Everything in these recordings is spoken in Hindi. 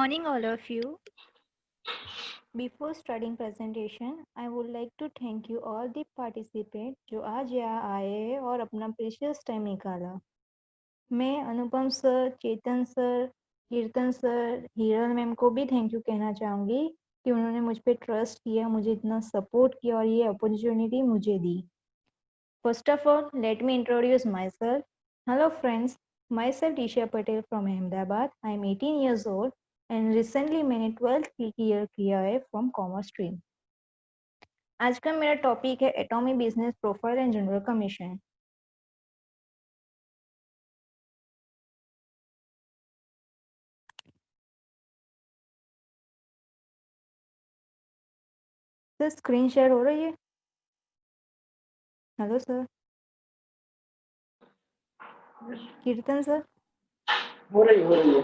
morning, all of you. Before starting presentation, I would like to thank you all the participants जो आज यहाँ आए हैं और अपना प्रेशियस टाइम निकाला। मैं अनुपम सर, चेतन सर, कीर्तन सर, हिरल मैम को भी थैंक यू कहना चाहूँगी कि उन्होंने मुझ पे ट्रस्ट किया, मुझे इतना सपोर्ट किया और ये अपॉर्चुनिटी मुझे दी। First of all, let me introduce myself. Hello friends, myself Tisha Patel from Ahmedabad. I am 18 years old and recently मैंने 12th क्लियर किया है from कॉमर्स स्ट्रीम। आज का मेरा टॉपिक है एटॉमी business profile and general commission. Sir screen share हो रही है? Hello sir. कीर्तन सर। हो रही है।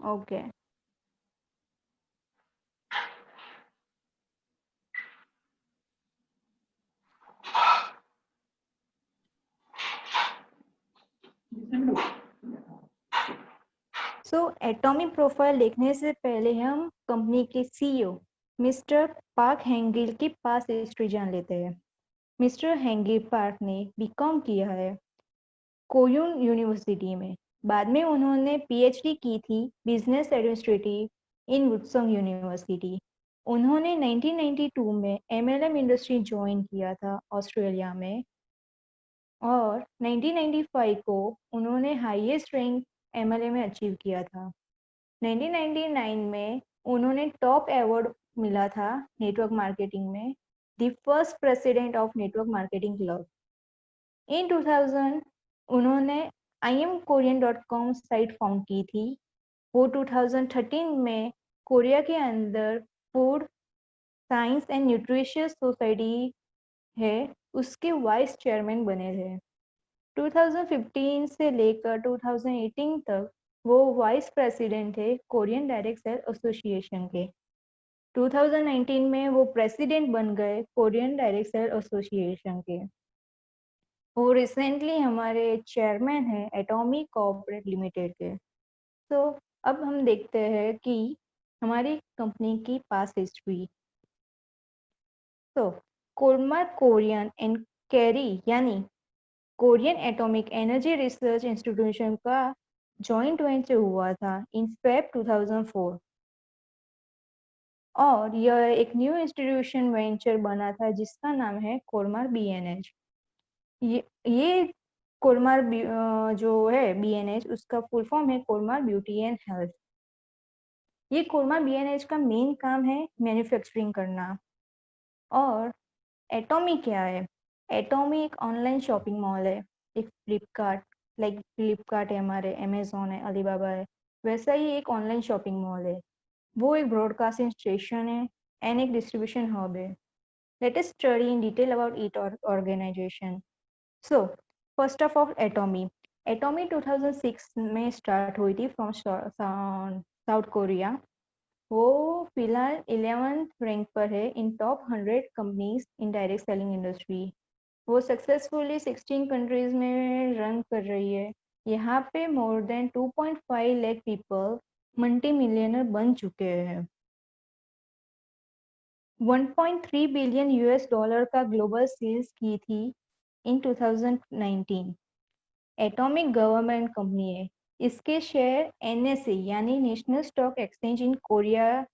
ओके। सो एटॉमिक प्रोफाइल देखने से पहले हम कंपनी के सीईओ मिस्टर पार्क हेंगिल की पास हिस्ट्री जान लेते हैं। मिस्टर हेंगिल पार्क ने बीकॉम किया है कोयून यूनिवर्सिटी में। बाद में उन्होंने पीएचडी की थी बिजनेस एडमिनिस्ट्रेटिव इन वुत्संग यूनिवर्सिटी। उन्होंने 1992 में एमएलएम इंडस्ट्री ज्वाइन किया था ऑस्ट्रेलिया में और 1995 को उन्होंने हाईएस्ट रैंक एमएलए में अचीव किया था। 1999 में उन्होंने टॉप अवार्ड मिला था नेटवर्क मार्केटिंग में, the first president of network marketing club. In 2000 उन्होंने IamKorean.com साइट फाउंड की थी। वो 2013 में कोरिया के अंदर food science and nutritious society है उसके वाइस चेयरमैन बने थे। 2015 से लेकर 2018 तक वो वाइस प्रेसिडेंट थे कोरियन डायरेक्ट सेल एसोसिएशन के। 2019 में वो प्रेसिडेंट बन गए कोरियन डायरेक्ट सेल एसोसिएशन के। वो रिसेंटली हमारे चेयरमैन हैं एटॉमिक कॉर्पोरेट लिमिटेड के। तो अब हम देखते हैं कि हमारी कंपनी की पास हिस्ट्री। तो कोलमार कोरियन एंड कैरी यानी Korean atomic energy research institution का जॉइंट वेंचर हुआ था इन फेब 2004 और यह एक न्यू इंस्टीट्यूशन वेंचर बना था जिसका नाम है कोलमार BNH। ये कोलमार जो है BNH उसका फुल फॉर्म है कोलमार ब्यूटी एंड हेल्थ। ये कोलमार BNH का मेन काम है मैन्युफैक्चरिंग करना। और एटॉमी क्या है? एटॉमी एक ऑनलाइन शॉपिंग मॉल है, एक फ्लिपकार्ट लाइक फ्लिपकार्ट है, हमारे अमेजोन है, अलीबाबा है, वैसा ही एक ऑनलाइन शॉपिंग मॉल है। वो एक ब्रॉडकास्टिंग स्टेशन है एंड एक डिस्ट्रीब्यूशन हब है। Let us study in detail about it organisation. So first of all Atomy 2006 में स्टार्ट हुई थी फ्रॉम साउथ कोरिया। वो फिलहाल 11th रैंक पर है in top 100 companies in direct selling industry. वो सक्सेसफुली 16 कंट्रीज में रन कर रही है। यहाँ पे more than 2.5 lakh people multi millionaire बन चुके हैं। 1.3 बिलियन $US का ग्लोबल सेल्स की थी इन 2019। एटॉमिक गवर्नमेंट कंपनी है। इसके शेयर NSE यानी national stock exchange in Korea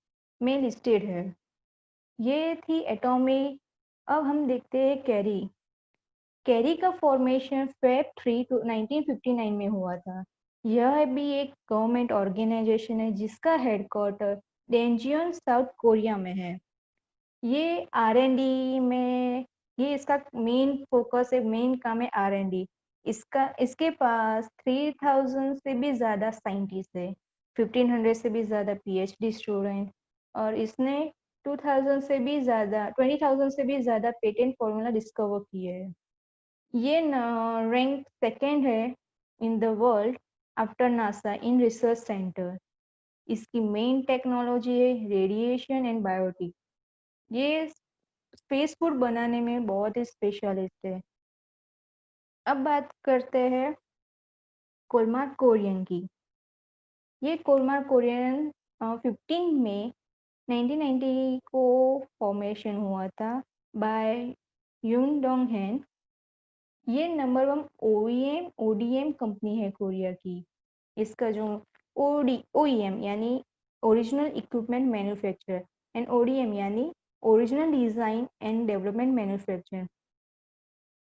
में लिस्टेड है। ये थी एटॉमिक। अब हम देखते हैं कैरी। कैरी का फॉर्मेशन फेब 3 1959 में हुआ था। यह भी एक गवर्नमेंट ऑर्गेनाइजेशन है जिसका हेडक्वार्टर डेंजियन साउथ कोरिया में है। ये R&D में ये इसका मेन फोकस है, मेन काम है R&D। इसके पास 3000 से भी ज़्यादा साइंटिस्ट है, 1500 से भी ज़्यादा PhD स्टूडेंट और इसने 20,000 से भी ज़्यादा पेटेंट फॉर्मूला डिस्कवर किए हैं। ये रैंक सेकेंड है in the world after NASA in research centre. इसकी मेन टेक्नोलॉजी है रेडिएशन एंड बायोटिक। ये स्पेस फूड बनाने में बहुत ही स्पेशलिस्ट है। अब बात करते हैं कोलमार कोरियन की। ये कोलमार कोरियन 15 मई 1990 को फॉर्मेशन हुआ था बाय यून डोंग हैन। ये नंबर 1 ओडीएम कंपनी है कोरिया की। इसका जो ओईएम यानी original equipment manufacturer and ODM यानी original design and development manufacture.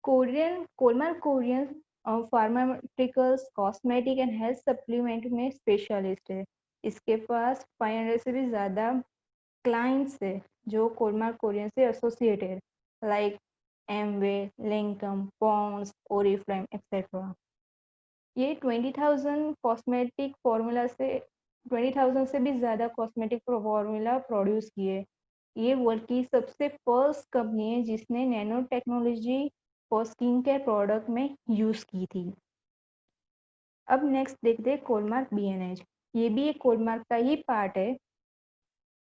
Kolmar Korean pharmaceuticals, cosmetic and health supplement में स्पेशलिस्ट है। इसके पास 500 से भी ज़्यादा क्लाइंट्स है जो कोलमार कोरियन से associated, like Amway, Lancome, Pond's, Oriflame etcetera. ये 20,000 कॉस्मेटिक फॉर्मूला से 20,000 से भी ज़्यादा कॉस्मेटिक फॉर्मूला प्रोड्यूस किए। ये वर्ल्ड की सबसे फर्स्ट कंपनी है जिसने nano technology for skin care product में यूज़ की थी। अब नेक्स्ट देखते हैं कोलमार्क बीएनएच। ये भी एक कोलमार्क का ही पार्ट है।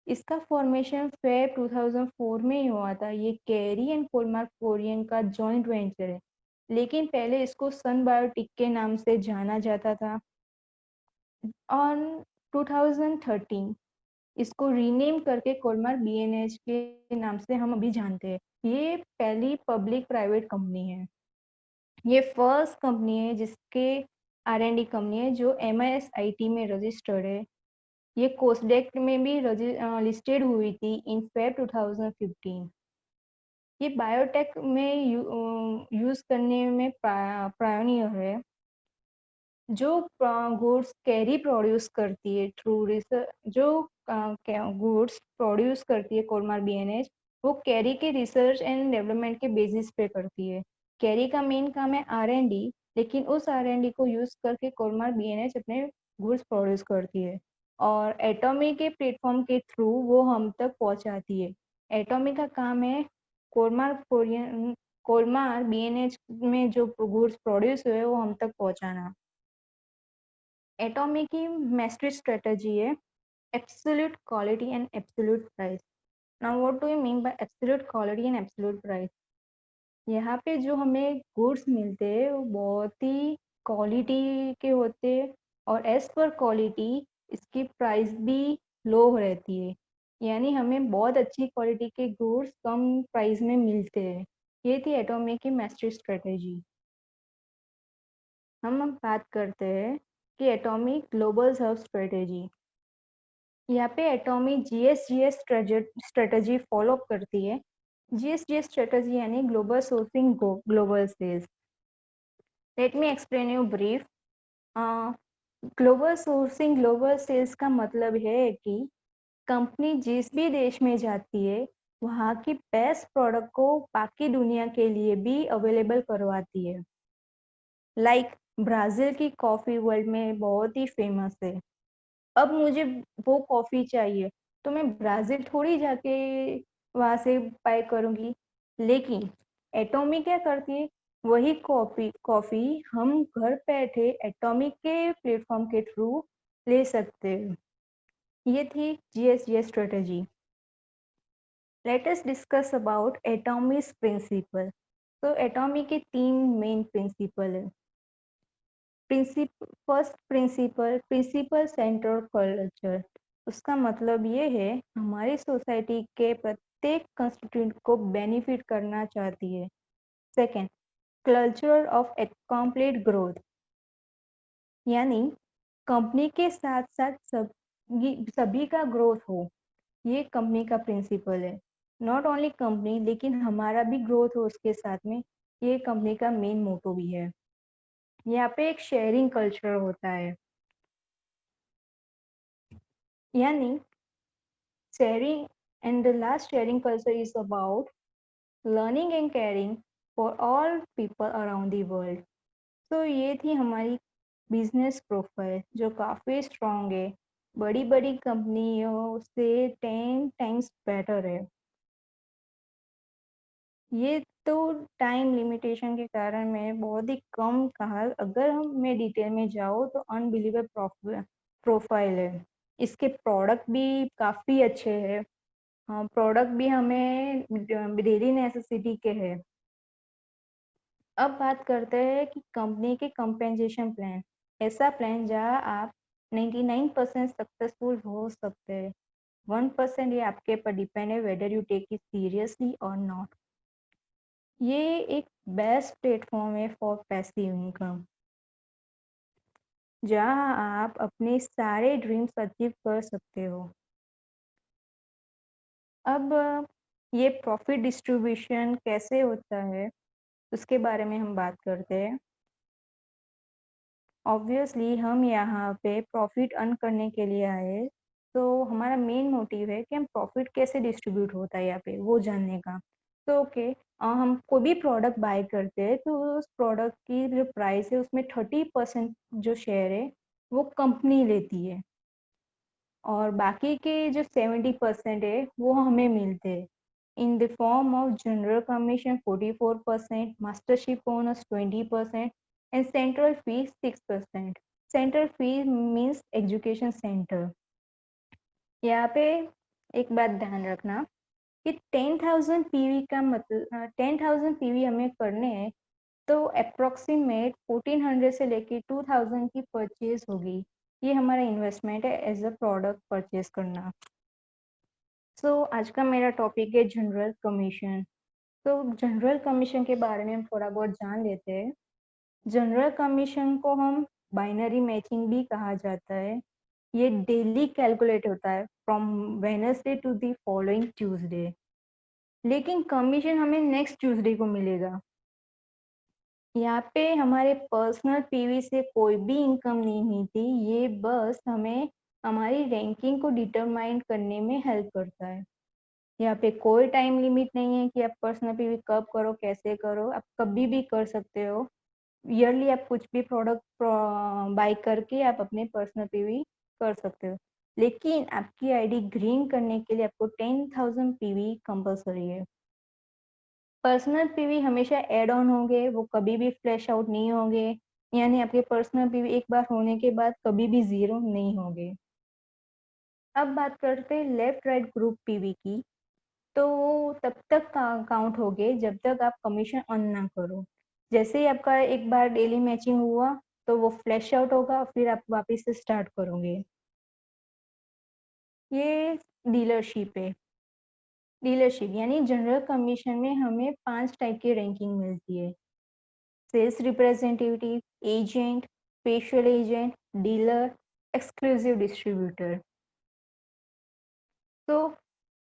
इसका फॉर्मेशन फेब 2004 में ही हुआ था। ये कैरी एंड कोलमार्क कोरियन का जॉइंट वेंचर है, लेकिन पहले इसको सन बायोटिक के नाम से जाना जाता था। ऑन 2013 इसको रीनेम करके कोलमार्क बीएनएच के नाम से हम अभी जानते हैं। ये पहली पब्लिक प्राइवेट कंपनी है। ये फर्स्ट कंपनी है जिसके आर&डी कंपनी है जो MISIT में रजिस्टर्ड है। ये कोस्डेक में भी लिस्टेड हुई थी इन फेब 2015। ये बायोटेक में यूज करने में प्रायोनियर है। जो गुड्स कैरी प्रोड्यूस करती है थ्रू रिसर्च, जो गुड्स प्रोड्यूस करती है कोलमार बीएनएच, वो कैरी के रिसर्च एंड डेवलपमेंट के बेसिस पे करती है। कैरी का मेन काम है R&D, लेकिन उस R&D को यूज करके कोलमार बीएनएच अपने गुड्स प्रोड्यूस करती है और एटॉमी के प्लेटफॉर्म के थ्रू वो हम तक पहुंचाती है। एटॉमी का काम है कोलमार बीएनएच में जो गुड्स प्रोड्यूस हुए वो हम तक पहुंचाना। एटॉमी की मैस्ट्री स्ट्रेटजी है absolute quality and absolute price. Now what do you mean by absolute quality and absolute price? यहाँ पे जो हमें गुड्स मिलते हैं वो बहुत ही क्वालिटी के होते हैं और एज पर क्वालिटी इसकी प्राइस भी लो रहती है। यानी हमें बहुत अच्छी क्वालिटी के गुड्स कम प्राइस में मिलते हैं। ये थी एटॉमी की मैस्ट्री स्ट्रेटजी। हम अब बात करते हैं कि एटॉमी ग्लोबल सर्व स्ट्रेटेजी। यहाँ पे एटॉमी GSGS स्ट्रेटजी फॉलो करती है। GSGS स्ट्रेटजी यानी global sourcing global sales. Let me explain you brief. Global sourcing global sales का मतलब है कि कंपनी जिस भी देश में जाती है वहाँ की बेस्ट प्रोडक्ट को बाकी दुनिया के लिए भी अवेलेबल करवाती है। लाइक ब्राज़ील की कॉफ़ी वर्ल्ड में बहुत ही फेमस है। अब मुझे वो कॉफ़ी चाहिए तो मैं ब्राज़ील थोड़ी जाके वहाँ से बाय करूँगी। लेकिन एटॉमी क्या करती है, वही कॉफ़ी हम घर बैठे एटॉमी के प्लेटफॉर्म के थ्रू ले सकते हैं। ये थी GSGS strategy. Let us discuss about Atomy's principle. तो एटॉमी के 3 मेन प्रिंसिपल है। First principle centre culture. उसका मतलब ये है हमारी सोसाइटी के प्रत्येक कंस्टिट्यूंट को बेनिफिट करना चाहती है। Second, culture of complete growth, यानी कंपनी के साथ साथ सभी का ग्रोथ हो। ये कंपनी का प्रिंसिपल है। नॉट ओनली कंपनी लेकिन हमारा भी ग्रोथ हो उसके साथ में, ये कंपनी का मेन मोटो भी है। यहाँ पे एक शेयरिंग कल्चर होता है, यानी sharing, and the last sharing culture is about learning and caring for all people around the world. तो ये थी हमारी बिजनेस प्रोफाइल जो काफ़ी स्ट्रॉन्ग है, बड़ी बड़ी कंपनियों से 10 टाइम्स बेटर है। ये तो टाइम लिमिटेशन के कारण मैंने बहुत ही कम कहा। अगर हम मैं डिटेल में जाऊँ तो अनबिलीवेबल प्रोफाइल है। इसके प्रोडक्ट भी काफ़ी अच्छे हैं। हाँ, प्रोडक्ट भी हमें डेली नेसेसिटी के है। अब बात करते हैं कि कंपनी के कंपेंसेशन प्लान, ऐसा प्लान जहाँ आप 99% सक्सेसफुल हो सकते हैं, 1% ये आपके पर डिपेंड है whether you take it seriously और नॉट। ये एक बेस्ट प्लेटफॉर्म है फॉर पैसिव इनकम, जहाँ आप अपने सारे ड्रीम्स अचीव कर सकते हो। अब ये प्रॉफिट डिस्ट्रीब्यूशन कैसे होता है उसके बारे में हम बात करते हैं। ऑब्वियसली हम यहाँ पे प्रॉफिट अर्न करने के लिए आए, तो हमारा मेन मोटिव है कि हम प्रॉफिट कैसे डिस्ट्रीब्यूट होता है यहाँ पे वो जानने का। तो ओके, हम कोई भी प्रोडक्ट बाय करते हैं तो उस प्रोडक्ट की जो प्राइस है उसमें 30% जो शेयर है वो कंपनी लेती है, और बाकी के जो 70% है वो हमें मिलते हैं in the form of general commission 44%, mastership bonus 20% and central fee 6%। Central fee means education centre. यहाँ पे एक बात ध्यान रखना कि 10,000 पीवी का मतलब 10,000 पीवी हमें करने हैं तो अप्रोक्सीमेट 1400 से लेके 2000 की परचेज होगी। ये हमारा इन्वेस्टमेंट है एज अ प्रोडक्ट परचेज करना। आज का मेरा टॉपिक है जनरल कमीशन। तो जनरल कमीशन के बारे में हम थोड़ा बहुत जान लेते हैं। जनरल कमीशन को हम बाइनरी मैचिंग भी कहा जाता है। ये डेली कैलकुलेट होता है from Wednesday to the following Tuesday, लेकिन कमीशन हमें नेक्स्ट ट्यूसडे को मिलेगा। यहाँ पे हमारे पर्सनल पीवी से कोई भी इनकम नहीं मिलती, ये बस हमें हमारी रैंकिंग को डिटरमाइन करने में हेल्प करता है। यहाँ पे कोई टाइम लिमिट नहीं है कि आप पर्सनल पीवी कब करो कैसे करो, आप कभी भी कर सकते हो। ईयरली आप कुछ भी प्रोडक्ट बाय करके आप अपने पर्सनल पीवी कर सकते हो, लेकिन आपकी आईडी ग्रीन करने के लिए आपको 10,000 पीवी कंपलसरी है। पर्सनल पीवी हमेशा एड ऑन होंगे, वो कभी भी फ्लैश आउट नहीं होंगे, यानी आपके पर्सनल पीवी एक बार होने के बाद कभी भी जीरो नहीं होंगे। अब बात करते हैं लेफ्ट राइट ग्रुप पीवी की। तो वो तब तक काउंट होगे जब तक आप कमीशन अर्न ना करो। जैसे ही आपका एक बार डेली मैचिंग हुआ तो वो फ्लैश आउट होगा, फिर आप वापस से स्टार्ट करोगे। ये डीलरशिप है। डीलरशिप यानी जनरल कमीशन में हमें 5 टाइप की रैंकिंग मिलती है: sales representative, agent, special agent, dealer, exclusive distributor. तो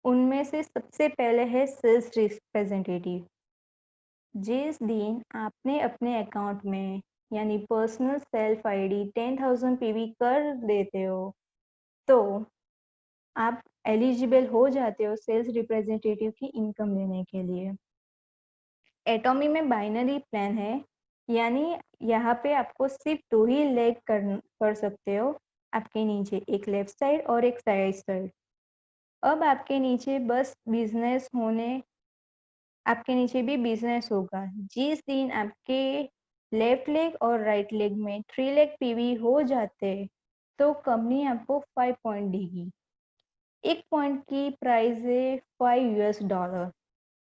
उनमें से सबसे पहले है सेल्स रिप्रेजेंटेटिव। जिस दिन आपने अपने अकाउंट में यानी पर्सनल सेल्फ आईडी 10,000 पीवी कर देते हो तो आप एलिजिबल हो जाते हो सेल्स रिप्रेजेंटेटिव की इनकम लेने के लिए। एटॉमी में बाइनरी प्लान है, यानी यहाँ पे आपको सिर्फ 2 ही लेग कर सकते हो, आपके नीचे एक लेफ्ट साइड और एक राइट साइड। अब आपके नीचे बस बिजनेस होने आपके नीचे भी बिजनेस होगा। जिस दिन आपके लेफ्ट लेग और राइट लेग में 3 लेग पीवी हो जाते तो कंपनी आपको 5 पॉइंट देगी। एक पॉइंट की प्राइस है $5।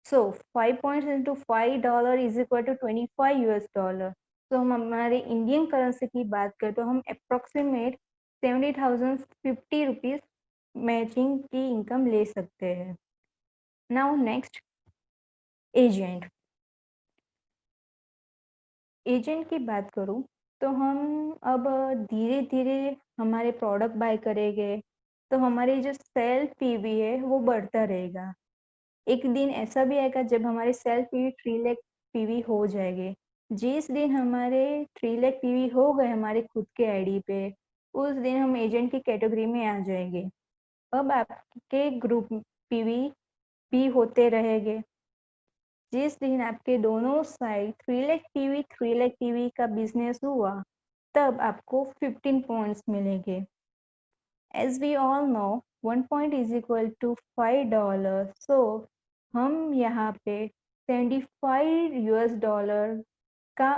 So 5 points into $5 is equal to $25। तो हम हमारे इंडियन करेंसी की बात करें तो हम अप्रोक्सीमेट 70,050 रुपीज मैचिंग की इनकम ले सकते हैं। Now next, agent. एजेंट की बात करूँ तो हम अब धीरे धीरे हमारे प्रोडक्ट बाय करेंगे तो हमारी जो सेल्फ पीवी है वो बढ़ता रहेगा। एक दिन ऐसा भी आएगा जब हमारे सेल्फ पीवी 3 लाख पीवी हो जाएंगे। जिस दिन हमारे 3 लाख पीवी हो गए हमारे खुद के आईडी पे, उस दिन हम एजेंट की कैटेगरी में आ जाएंगे। अब आपके ग्रुप पीवी भी होते रहेंगे। जिस दिन आपके दोनों साइड 3 लाख पीवी का बिजनेस हुआ तब आपको 15 पॉइंट्स मिलेंगे। As we all know, 1 point is equal to $5, so हम यहाँ पे $75 का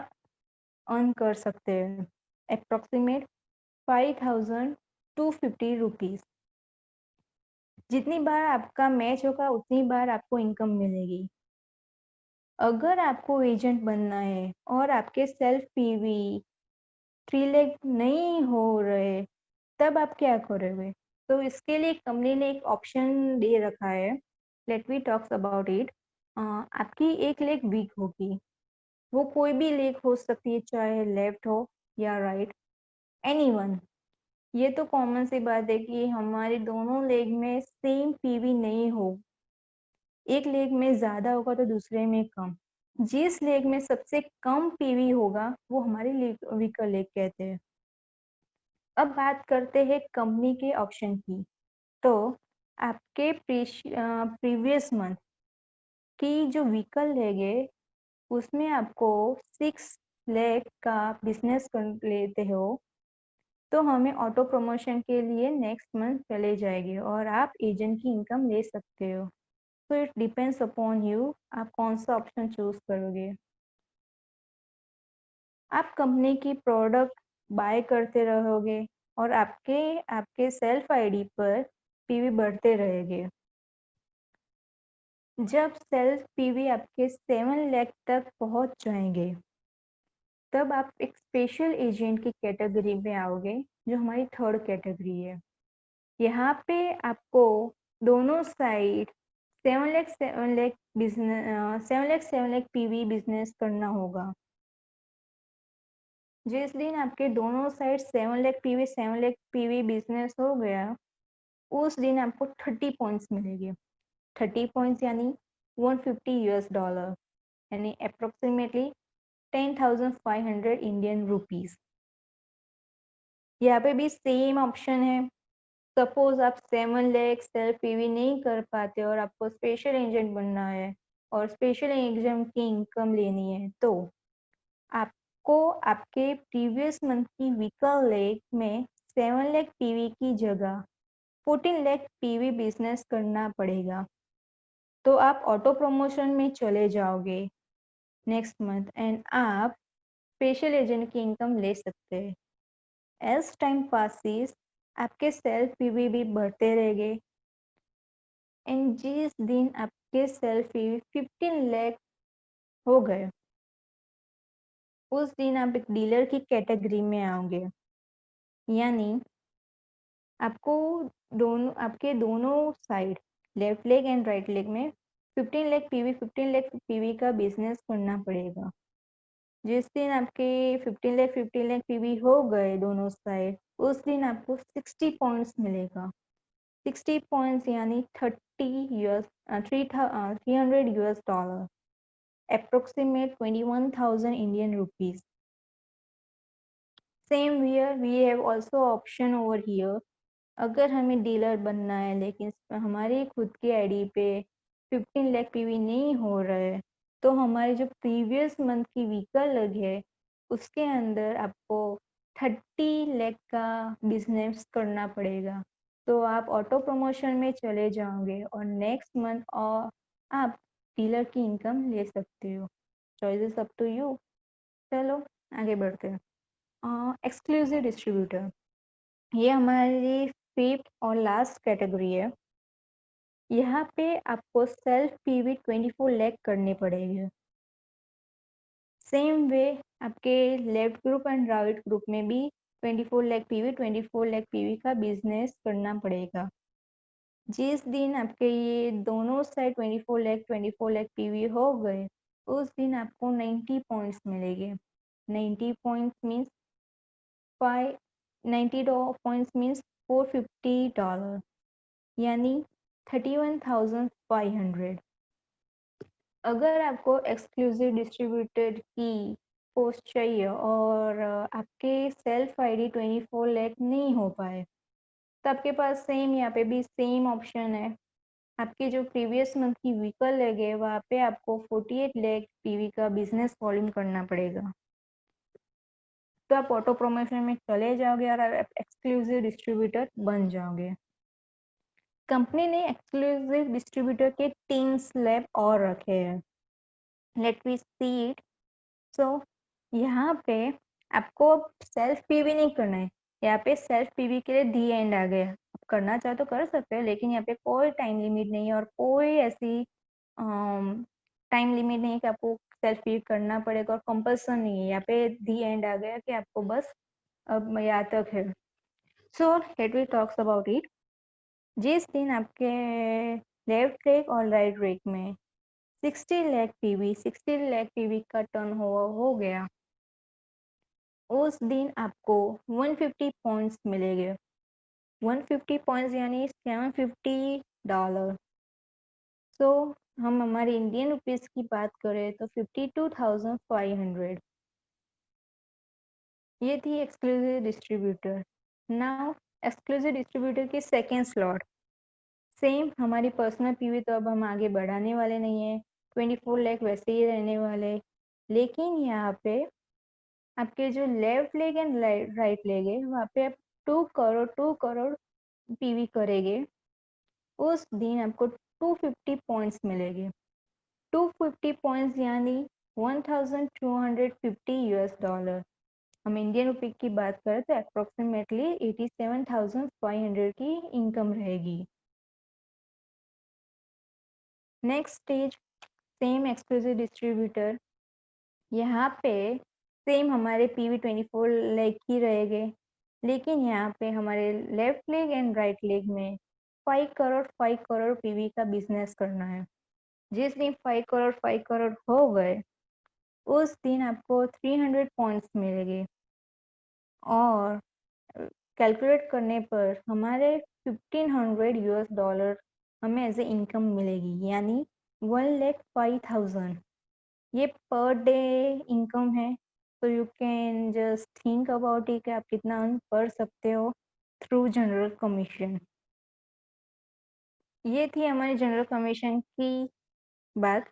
अर्न कर सकते हैं, अप्रोक्सीमेट 5,250 रुपीज। जितनी बार आपका मैच होगा उतनी बार आपको इनकम मिलेगी। अगर आपको एजेंट बनना है और आपके सेल्फ पीवी 3 लाख नहीं हो रहे तब आप क्या करोगे? तो इसके लिए कंपनी ने एक ऑप्शन दे रखा है, let me talks about it. आपकी एक लेग वीक होगी, वो कोई भी लेग हो सकती है, चाहे लेफ्ट हो या राइट, एनीवन। ये तो कॉमन सी बात है कि हमारे दोनों लेग में सेम पीवी नहीं हो, एक लेग में ज़्यादा होगा तो दूसरे में कम। जिस लेग में सबसे कम पीवी होगा वो हमारी वीकर लेग कहते हैं। अब बात करते हैं कंपनी के ऑप्शन की। तो आपके प्रीवियस मंथ की जो वीकर लेग है उसमें आपको 6 लाख का बिजनेस कर लेते हो तो हमें ऑटो प्रमोशन के लिए नेक्स्ट मंथ चले जाएंगे और आप एजेंट की इनकम ले सकते हो। तो इट डिपेंड्स अपॉन यू, आप कौन सा ऑप्शन चूज करोगे। आप कंपनी की प्रोडक्ट बाय करते रहोगे और आपके आपके सेल्फ आईडी पर पीवी बढ़ते रहेंगे। जब सेल्फ पीवी आपके 7 लाख तक पहुंच जाएंगे तब आप एक स्पेशल एजेंट की कैटेगरी में आओगे, जो हमारी थर्ड कैटेगरी है। यहाँ पे आपको दोनों side 7 lakh business 7 lakh PV business करना होगा। जिस दिन आपके दोनों साइड 7 लाख पीवी बिजनेस हो गया उस दिन आपको 30 पॉइंट्स मिलेंगे। 30 पॉइंट्स यानी $150 यानी अप्रोक्सीमेटली 10,500 इंडियन रुपीज। यहाँ पे भी सेम ऑप्शन है। सपोज आप 7 लाख सेल्फ पीवी नहीं कर पाते और आपको स्पेशल एजेंट बनना है और स्पेशल एजेंट की इनकम लेनी है तो आपको आपके प्रीवियस मंथ की वीकर लेग में 7 लाख पीवी की जगह 14 लाख पीवी बिजनेस करना पड़ेगा। तो आप ऑटो प्रमोशन में चले जाओगे नेक्स्ट मंथ एंड आप स्पेशल एजेंट की इनकम ले सकते हैं। एज टाइम पासिस आपके सेल्फ पीवी भी बढ़ते रहेंगे एंड जिस दिन आपके सेल्फ पीवी 15 लाख हो गए उस दिन आप एक डीलर की कैटेगरी में आओगे। यानी आपको आपके दोनों side left leg and right leg में 15 लाख पीवी का बिजनेस करना पड़ेगा। जिस दिन आपके 15 लाख पीवी हो गए दोनों साइड उस दिन आपको 60 पॉइंट्स मिलेगा। 60 पॉइंट्स यानी 300 US dollar, approximate 21,000 Indian rupees. Same here, we have also option over here. अगर हमें डीलर बनना है लेकिन हमारी खुद की आईडी पे 15 लाख पीवी नहीं हो रहा है तो हमारे जो प्रीवियस मंथ की वीकर लग है उसके अंदर आपको 30 लाख का बिजनेस करना पड़ेगा। तो आप ऑटो प्रमोशन में चले जाओगे और नेक्स्ट मंथ और आप डीलर की इनकम ले सकते हो। Choices up to you. चलो आगे बढ़ते हैं। एक्सक्लूसिव डिस्ट्रीब्यूटर, ये हमारी फिफ्थ और लास्ट कैटेगरी है। यहाँ पे आपको सेल्फ पीवी 24 लाख करने पड़ेंगे। सेम वे आपके left group and right group में भी 24 लाख पीवी का बिजनेस करना पड़ेगा। जिस दिन आपके ये दोनों साइड 24 लाख पीवी हो गए उस दिन आपको 90 पॉइंट्स मिलेंगे। 90 पॉइंट्स मीन्स 90 पॉइंट्स मीन्स $450 यानी 31,500। अगर आपको एक्सक्लूसिव डिस्ट्रीब्यूटर की पोस्ट चाहिए और आपके सेल्फ आईडी 24 लाख नहीं हो पाए तो आपके पास सेम यहाँ पे भी सेम ऑप्शन है। आपके जो प्रीवियस मंथ की वीकर लगे वहाँ पे आपको 48 लाख पीवी का बिजनेस वॉल्यूम करना पड़ेगा। तो आप ऑटो प्रमोशन में चले जाओगे और आप एक्सक्लूसिव डिस्ट्रीब्यूटर बन जाओगे। कंपनी ने एक्सक्लूसिव डिस्ट्रीब्यूटर के 3 स्लैब और रखे हैं। Let we see it. So यहाँ पे आपको सेल्फ पीवी नहीं करना है। यहाँ पे सेल्फ पीवी के लिए दी एंड आ गया। आप करना चाहो तो कर सकते हो लेकिन यहाँ पे कोई टाइम लिमिट नहीं है और कोई ऐसी टाइम लिमिट नहीं है कि आपको सेल्फ पीवी करना पड़ेगा और कंपल्सन नहीं है। यहाँ पे दी एंड आ गया कि आपको बस अब यहाँ तक है। So let we talks about it. जिस दिन आपके लेफ्ट लेग और राइट लेग में 60 लाख पीवी का टर्न हो गया, उस दिन आपको 150 पॉइंट्स मिलेंगे। 150 पॉइंट्स यानी $750। सो हम हमारे इंडियन रुपीस की बात करें तो 52,500। ये थी exclusive distributor. Now exclusive distributor की सेकेंड स्लॉट सेम हमारी पर्सनल पीवी तो अब हम आगे बढ़ाने वाले नहीं है, 24 लाख वैसे ही रहने वाले। लेकिन यहाँ पे आपके जो left leg and right leg है वहाँ पे आप 2 करोड़ पीवी करेंगे, उस दिन आपको 250 पॉइंट्स मिलेंगे। 250 पॉइंट्स यानी 1250 $। हम इंडियन रुपी की बात करें तो अप्रोक्सीमेटली 87,500 की इनकम रहेगी। Next stage same exclusive distributor. यहाँ पे सेम हमारे पीवी 24 लेग ही रहेंगे, लेकिन यहाँ पे हमारे left leg and right leg में 5 करोड़ पीवी का बिजनेस करना है। जिस दिन 5 करोड़ हो गए, उस दिन आपको 300 पॉइंट्स मिलेंगे और कैलकुलेट करने पर हमारे $1,500 हमें एज ए इनकम मिलेगी, यानी 1,05,000। ये पर डे इनकम है, तो you can just think about it कि आप कितना अर्न कर सकते हो थ्रू जनरल कमीशन। ये थी हमारी जनरल कमीशन की बात।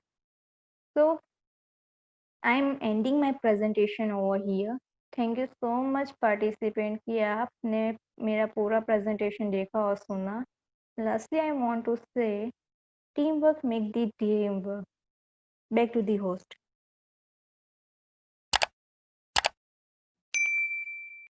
तो I am ending my presentation over here. Thank you so much participant कि आपने मेरा पूरा प्रेजेंटेशन देखा और सुना। Lastly, I want to say teamwork make the dream work. Back to the host.